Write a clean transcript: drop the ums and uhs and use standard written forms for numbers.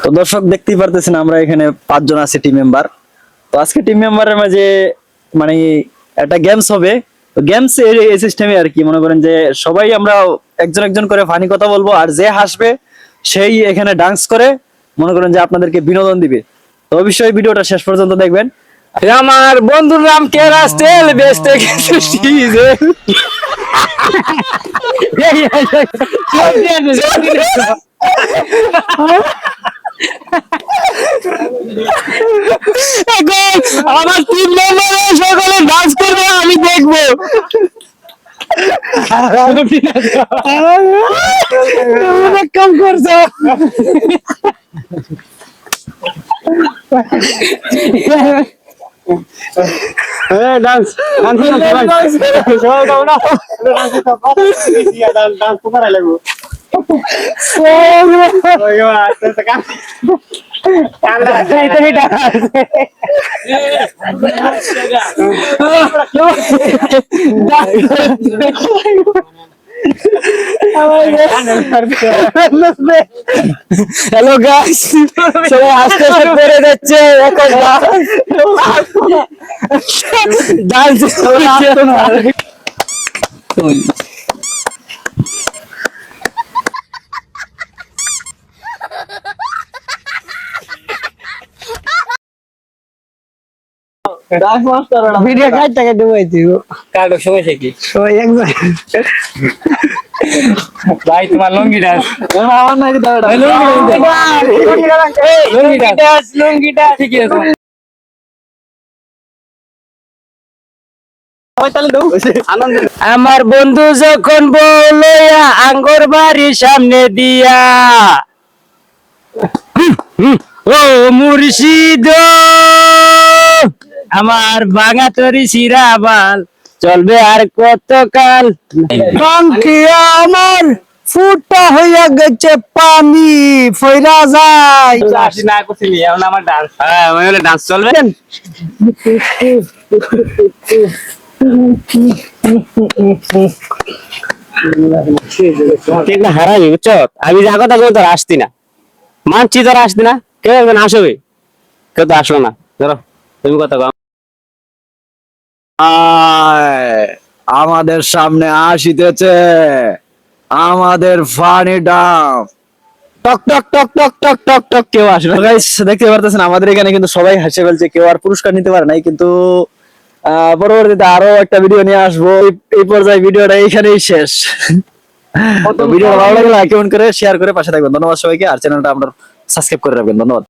তো দর্শক দেখতেই পারতেছেন আমরা এখানে 5 জন আছি টিম মেম্বার। তো আজকে টিম মেম্বারের মাঝে মানে একটা গেমস হবে। তো গেমস এই সিস্টেমে আর কি, মনে করেন যে সবাই আমরা একজন একজন করে ফানি কথা বলবো, আর যে হাসবে সেই এখানে ডান্স করে মনে করেন যে আপনাদেরকে বিনোদন দিবে। তো অবশ্যই ভিডিওটা শেষ পর্যন্ত দেখবেন। আমার বন্ধুর নাম কেরাস তেল বেচতে গেছে ডিজে। আমার 3 নম্বরে সকলে ডান্স করবে, আমি দেখবো। কম করছো। ডান্স হ্যালো গাইস, সবাই আস্তে আস্তে করে যাচ্ছে। এখন ডান্স ভিডিও কাটতে কাটতে বইছি কাটো সমস্যা কি সবাই একজন ভাই তোমার লুঙ্গি ডান্স আমার নাকি দাঁড়া লুঙ্গি ডান্স ঠিক আছে। আমার বন্ধু যখন বলয়া আঙ্গর বাড়ির সামনে দিয়া ও মুর্শিদ আমার ভাঙা তরি সিরাবাল চলবে আর কতকাল। আমার ফুটা হইয়া গেছে পানি ফইরা যায়। না করছিলি এখন আমার ডান্স, হ্যাঁ মানে ডান্স চলবে। হারাই বুঝছো, আমি যা কথা কেউ তোর আসতি না, মানছি তোর আসতি না, কেউ একজন আসবে, কেউ তো আসলো না। ধরো তুমি কথা কও। আমাদের সামনে আসিতেছে আমাদের ফানি ডাম। টক টক টক টক টক টক টক কেউ আসবে। গাইস দেখতে পারতেছেন আমাদের এখানে কিন্তু সবাই হেসে ফেলছে, কেউ আর পুরস্কার নিতে পারে নাই। কিন্তু পরবর্তীতে আরো একটা ভিডিও নিয়ে আসবো। এই পর্যায়ে ভিডিওটা এইখানেই শেষ। ভিডিও ভালো লাগলে লাইক কমেন্ট করে শেয়ার করে পাশে থাকবেন। ধন্যবাদ সবাইকে, আর চ্যানেলটা আপনার সাবস্ক্রাইব করে রাখবেন। ধন্যবাদ।